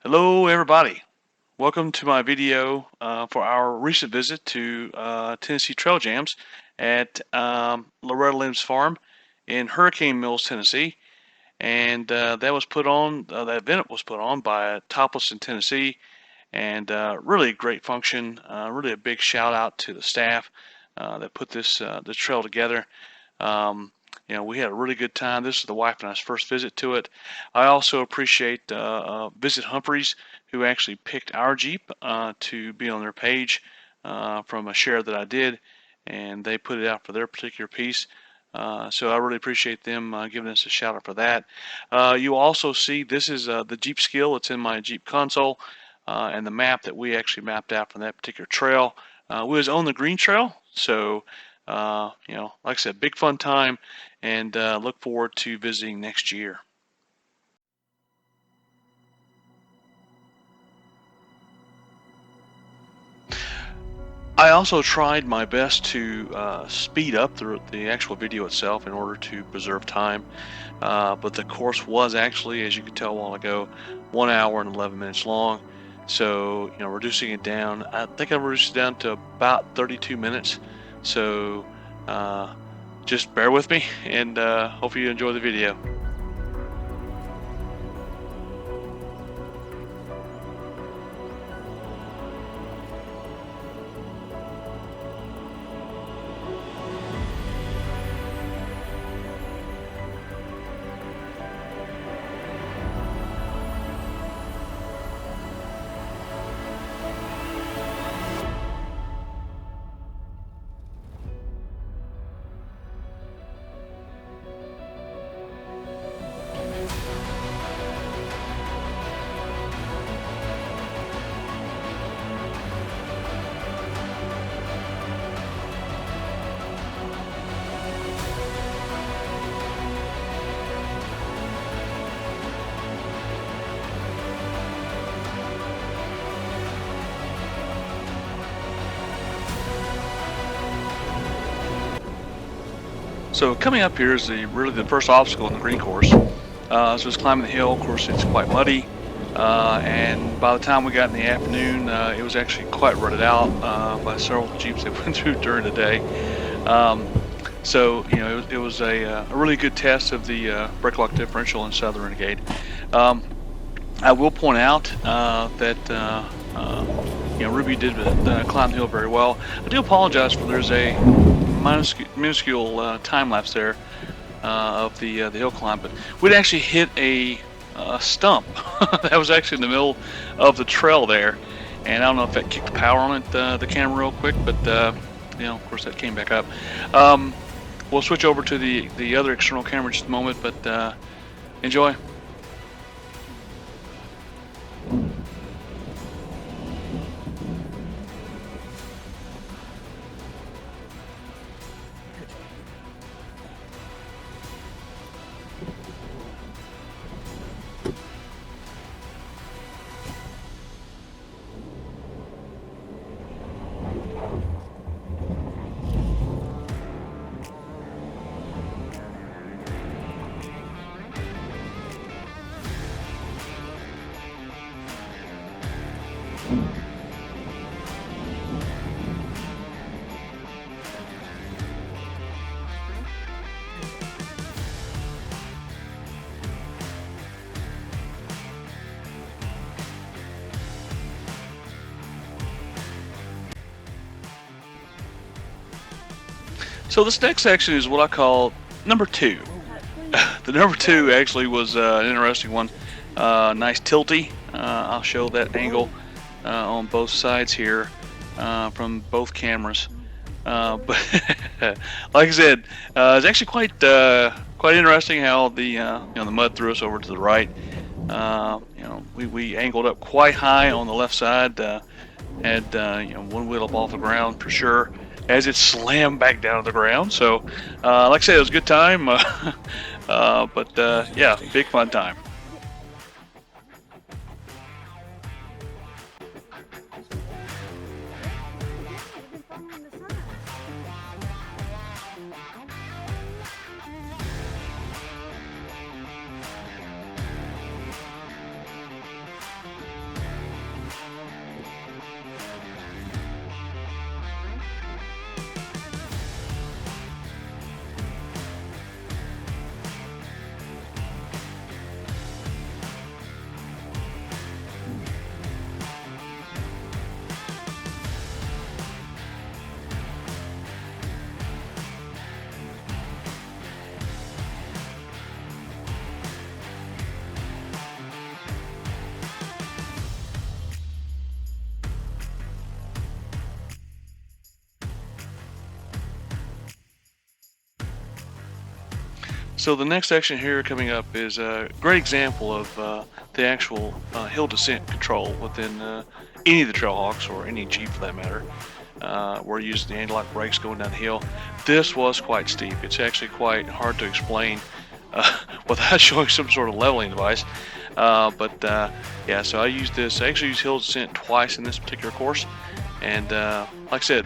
Hello everybody, welcome to my video for our recent visit to Tennessee Trail Jams at Loretta Lynn's farm in Hurricane Mills, Tennessee. And that event was put on by Topless in Tennessee, and really a great function. Really a big shout out to the staff that put this trail together. Um, we had a really good time. This is the wife and I's first visit to it. I also appreciate Visit Humphreys, who actually picked our Jeep to be on their page from a share that I did, and they put it out for their particular piece. So I really appreciate them giving us a shout out for that. You also see this is the Jeep skill. It's in my Jeep console, and the map that we actually mapped out from that particular trail. We was on the green trail, so like I said, big fun time, and look forward to visiting next year. I also tried my best to speed up the actual video itself in order to preserve time, but the course was actually, as you could tell a while ago, 1 hour and 11 minutes long. So, reducing it down, I think I reduced it down to about 32 minutes. So, uh, just bear with me, and hope you enjoy the video. So coming up here is really the first obstacle in the green course. So it's climbing the hill. Of course, it's quite muddy, and by the time we got in the afternoon, it was actually quite rutted out by several Jeeps that went through during the day. So it was a really good test of the brake lock differential inside the Renegade. I will point out that Ruby did climb the hill very well. I do apologize for there's a minuscule time lapse there of the hill climb, but we'd actually hit a stump that was actually in the middle of the trail there, and I don't know if that kicked the power on it, the camera real quick, but of course that came back up. We'll switch over to the other external camera in just a moment, but enjoy. So this next section is what I call number two. The number two actually was an interesting one. Nice tilty. I'll show that angle on both sides here from both cameras. But like I said, it's actually quite interesting how the mud threw us over to the right. We angled up quite high on the left side. Had one wheel up off the ground for sure, as it slammed back down to the ground. So, like I said, it was a good time, but yeah, big fun time. So the next section here coming up is a great example of the actual hill descent control within any of the Trailhawks, or any Jeep for that matter. We're using the anti-lock brakes going down the hill. This was quite steep. It's actually quite hard to explain without showing some sort of leveling device. Yeah, so I used this. I actually used hill descent twice in this particular course, and like I said,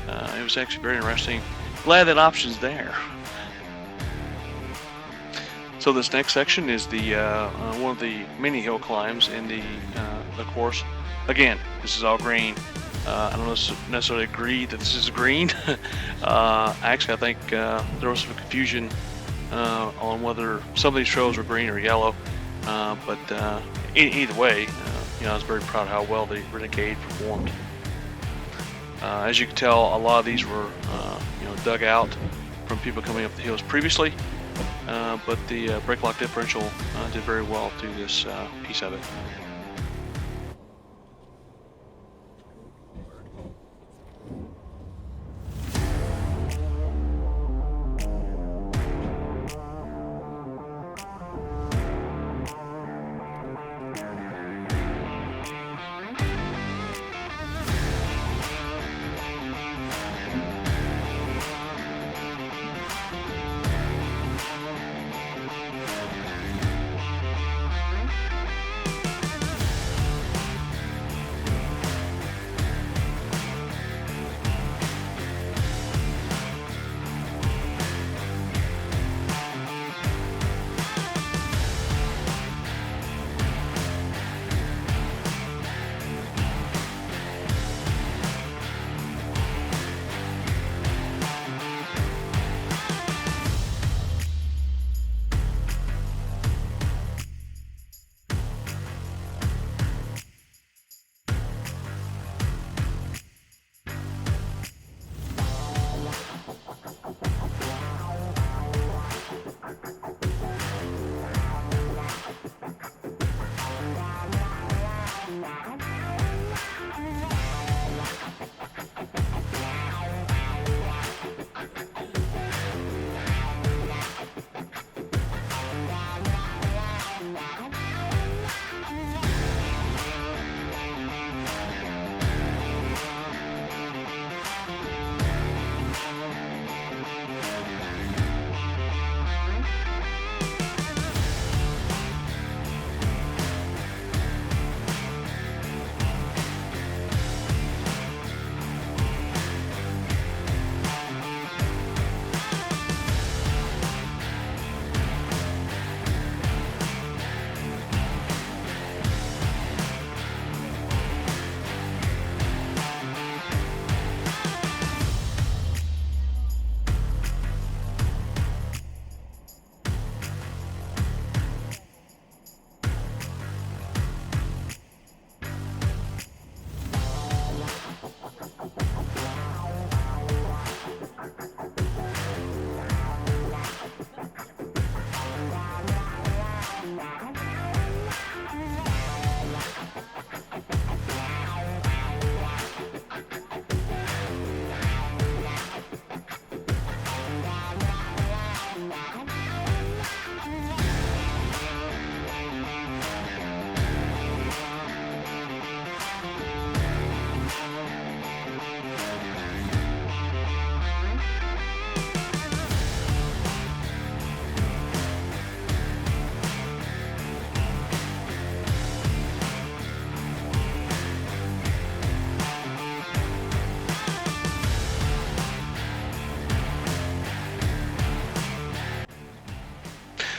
it was actually very interesting. Glad that option's there. So this next section is the one of the mini hill climbs in the course. Again, this is all green. I don't necessarily agree that this is green. Actually, I think there was some confusion on whether some of these trails were green or yellow. Either way, I was very proud of how well the Renegade performed. As you can tell, a lot of these were dug out from people coming up the hills previously. But the brake lock differential did very well through this piece of it.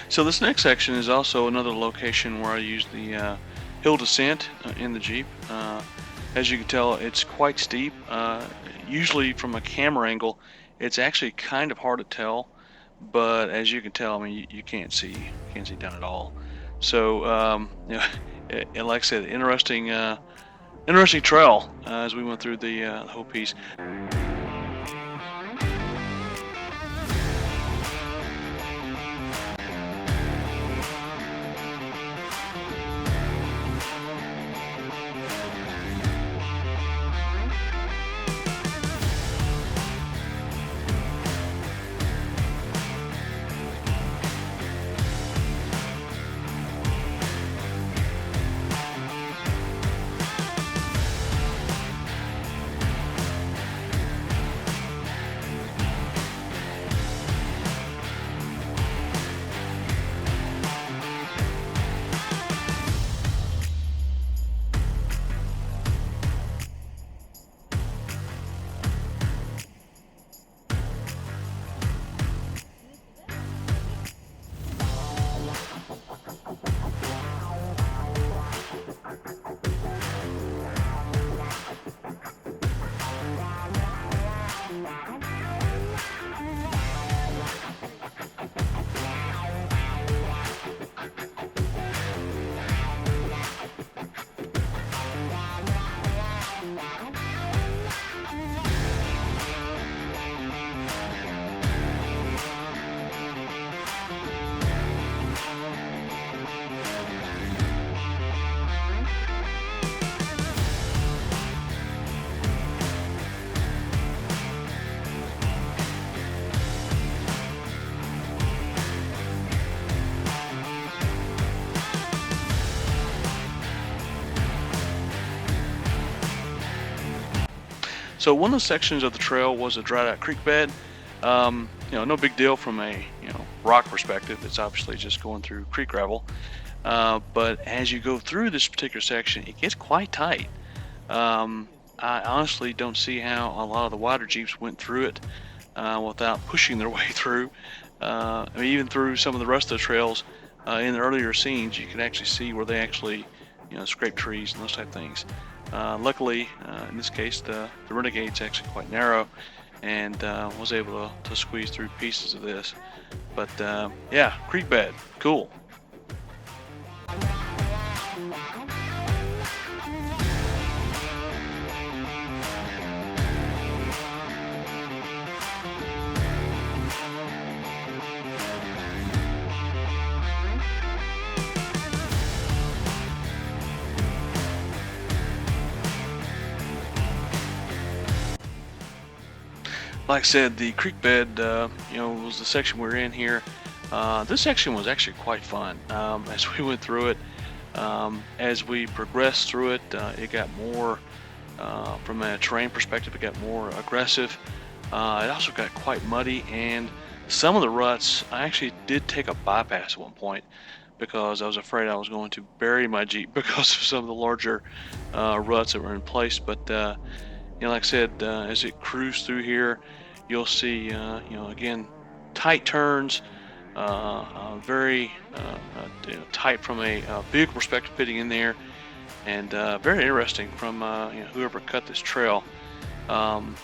So this next section is also another location where I use the hill descent in the Jeep. As you can tell, it's quite steep. Usually from a camera angle, it's actually kind of hard to tell, but as you can tell, I mean, you can't see down at all. So and like I said, interesting trail as we went through the whole piece. So one of the sections of the trail was a dried out creek bed. No big deal from a rock perspective. It's obviously just going through creek gravel. But as you go through this particular section, it gets quite tight. I honestly don't see how a lot of the wider Jeeps went through it without pushing their way through. Even through some of the rest of the trails in the earlier scenes, you can actually see where they actually, scrape trees and those type of things. Luckily, in this case, the Renegade's actually quite narrow, and was able to squeeze through pieces of this. But yeah, creek bed, cool. Like I said, the creek bed, was the section we're in here. This section was actually quite fun as we went through it. As we progressed through it, it got more, from a terrain perspective, it got more aggressive. It also got quite muddy, and some of the ruts, I actually did take a bypass at one point because I was afraid I was going to bury my Jeep because of some of the larger ruts that were in place. But like I said, as it cruised through here, you'll see, again, tight turns, very tight from a vehicle perspective fitting in there, and very interesting from whoever cut this trail. Like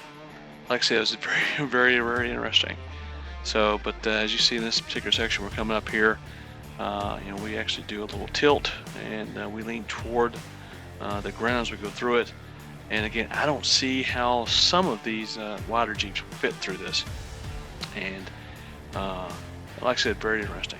I said, it was very, very, very interesting. So, but as you see in this particular section, we're coming up here. We actually do a little tilt, and we lean toward the ground as we go through it. And again, I don't see how some of these wider Jeeps fit through this. And like I said, very interesting.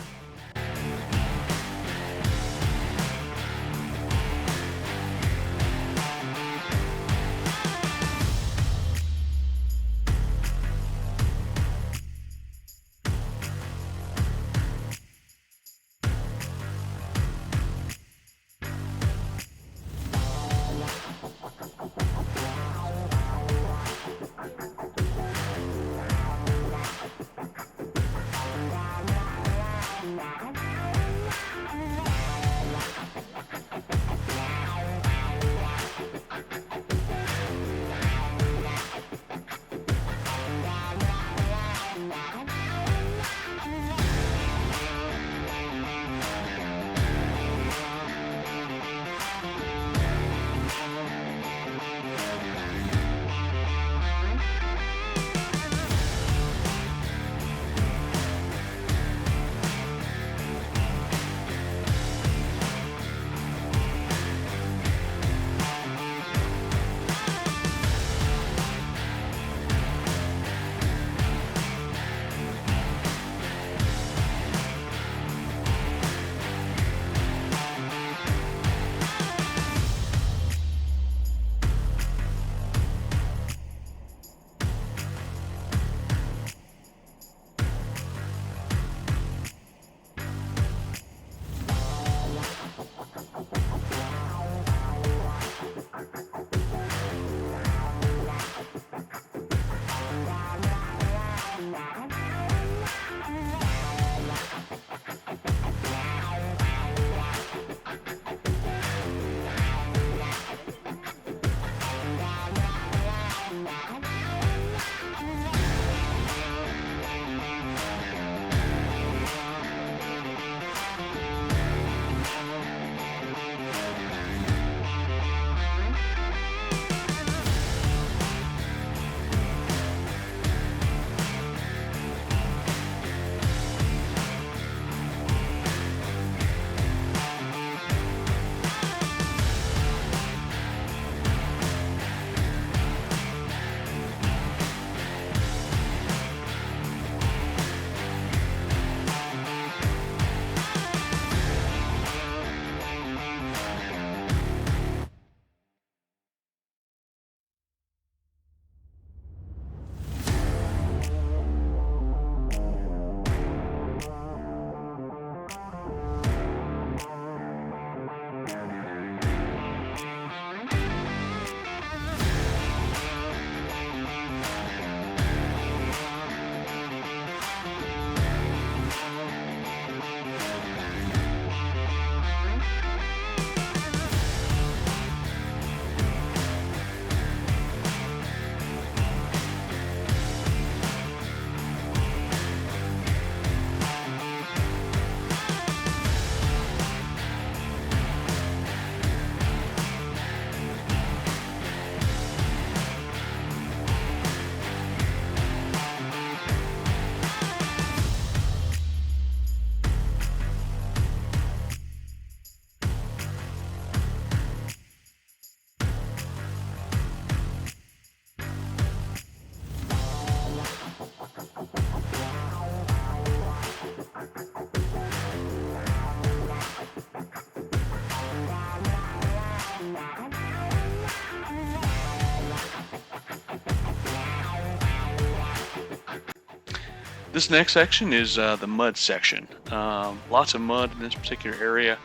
This next section is the mud section. Lots of mud in this particular area.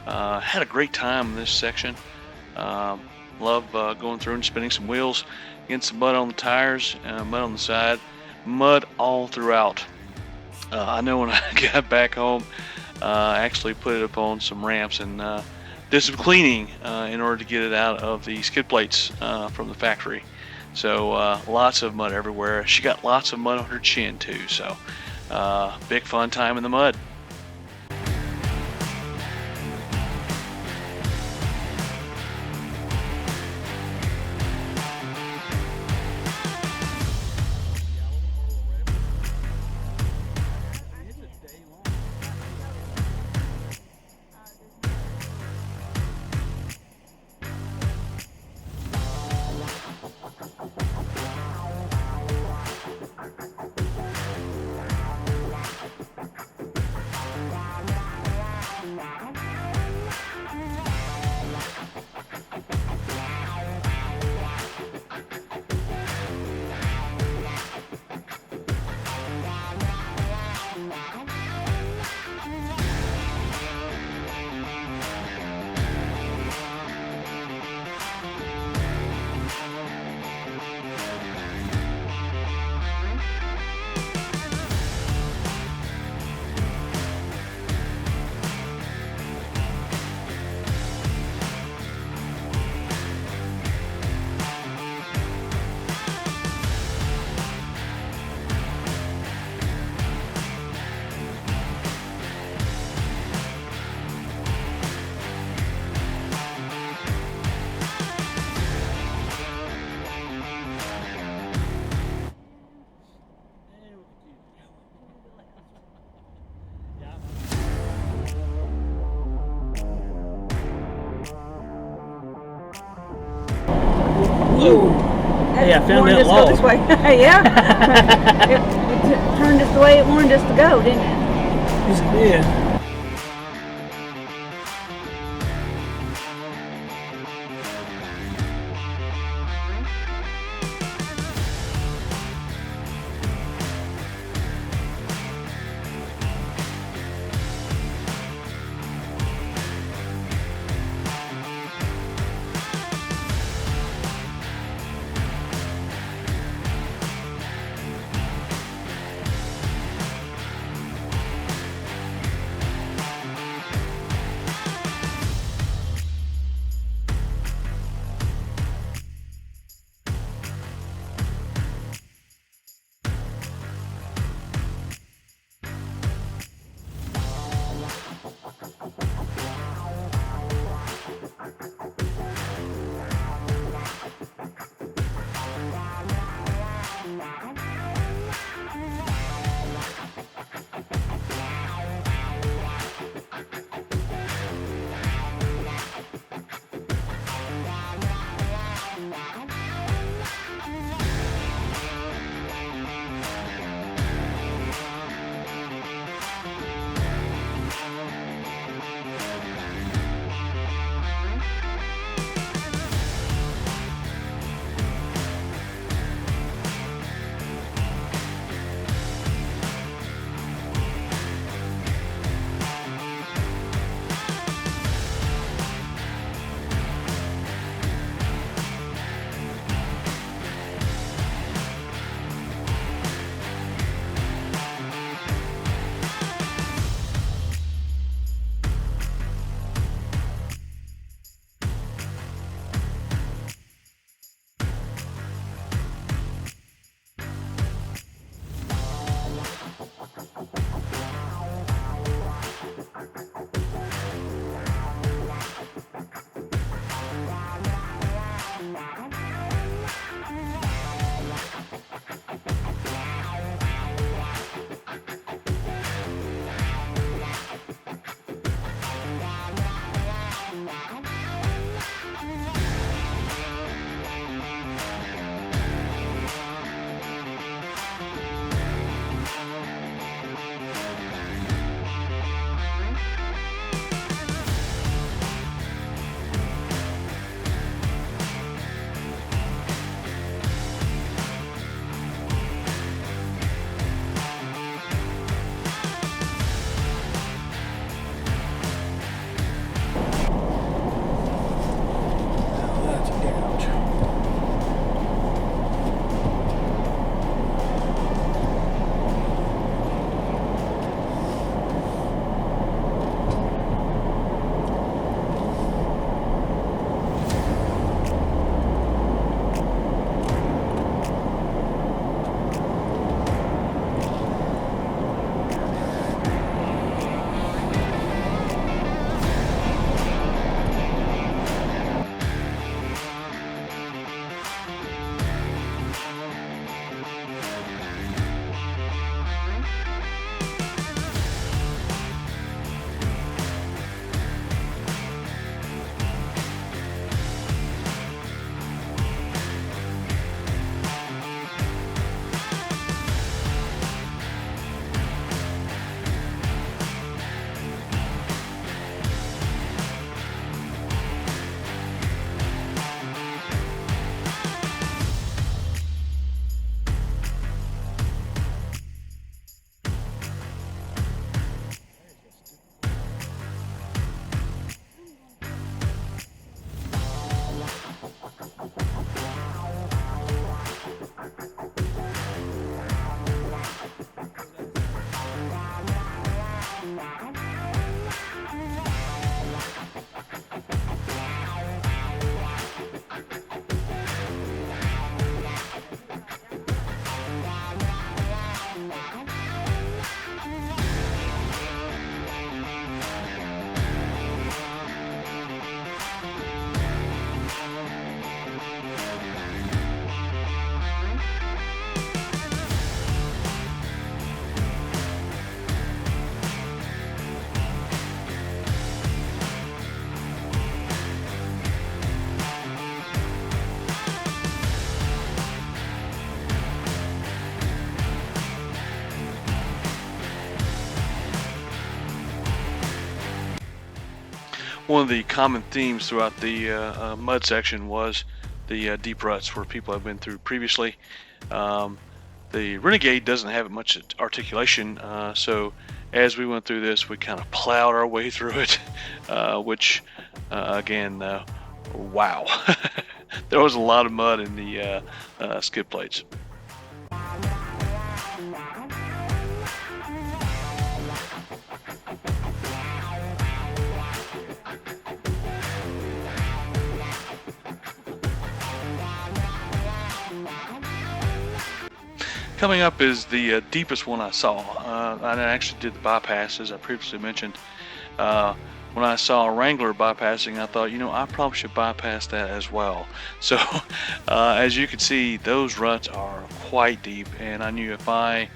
Had a great time in this section. Um, Love going through and spinning some wheels, getting some mud on the tires, mud on the side, mud all throughout. I know when I got back home, I actually put it up on some ramps and did some cleaning in order to get it out of the skid plates from the factory. So lots of mud everywhere. She got lots of mud on her chin too. So big fun time in the mud. Ooh. Yeah, found that log. This way. Yeah. it turned us the way it wanted us to go, didn't it? Yeah. one of the common themes throughout the mud section was the deep ruts where people have been through previously. The Renegade doesn't have much articulation, so as we went through this, we kind of plowed our way through it, which, again, wow. There was a lot of mud in the skid plates. Coming up is the deepest one I saw. I actually did the bypass, as I previously mentioned. When I saw a Wrangler bypassing, I thought, I probably should bypass that as well. So, as you can see, those ruts are quite deep, and I knew if I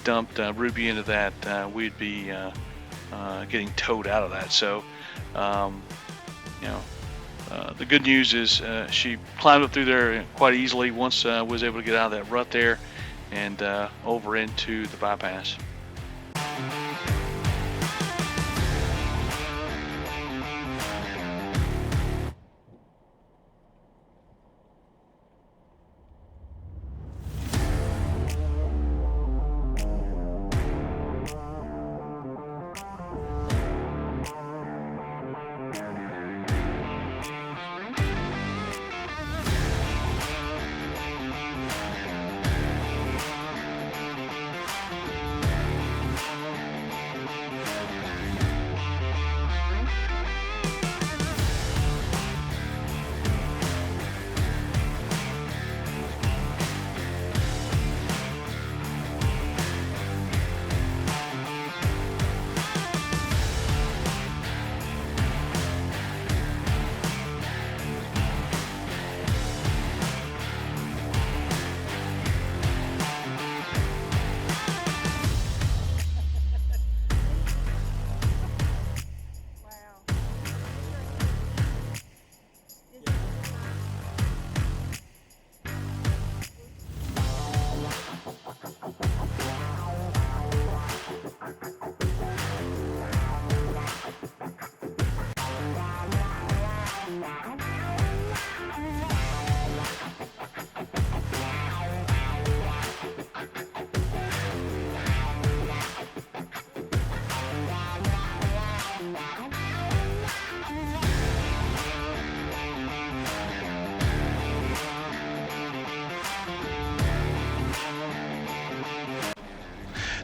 dumped Ruby into that, we'd be getting towed out of that. So, you know, the good news is she climbed up through there quite easily once was able to get out of that rut there and over into the bypass.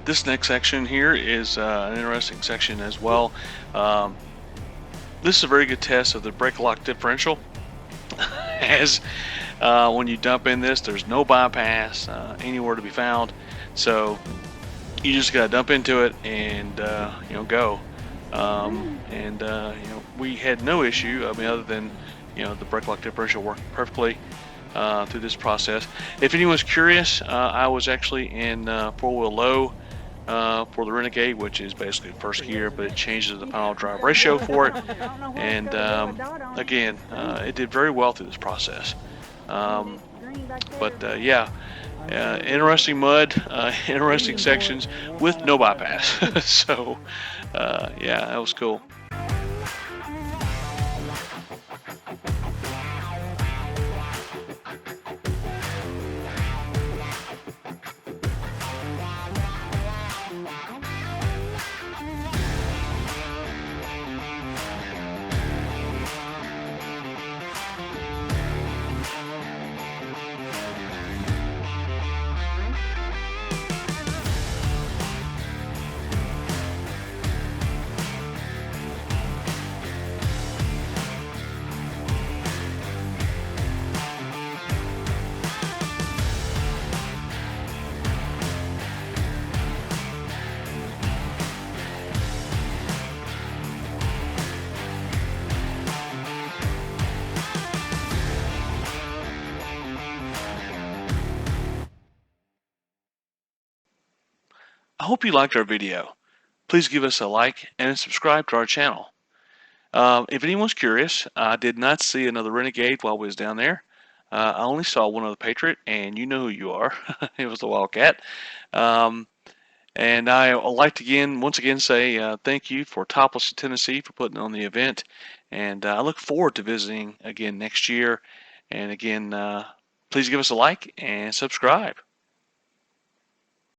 This next section here is an interesting section as well. This is a very good test of the brake lock differential. As when you dump in this, there's no bypass anywhere to be found, so you just gotta dump into it and go. We had no issue. I mean, other than the brake lock differential worked perfectly through this process. If anyone's curious, I was actually in four-wheel low for the Renegade, which is basically first gear, but it changes the final drive ratio for it. And again, it did very well through this process. Interesting mud, interesting sections with no bypass. So, yeah, that was cool. I hope you liked our video. Please give us a like and subscribe to our channel. If anyone's curious, I did not see another Renegade while we was down there. I only saw one other Patriot, and you know who you are. It was the Wildcat. And I would like to once again say thank you for Topless Tennessee for putting on the event. And I look forward to visiting again next year. And again, please give us a like and subscribe.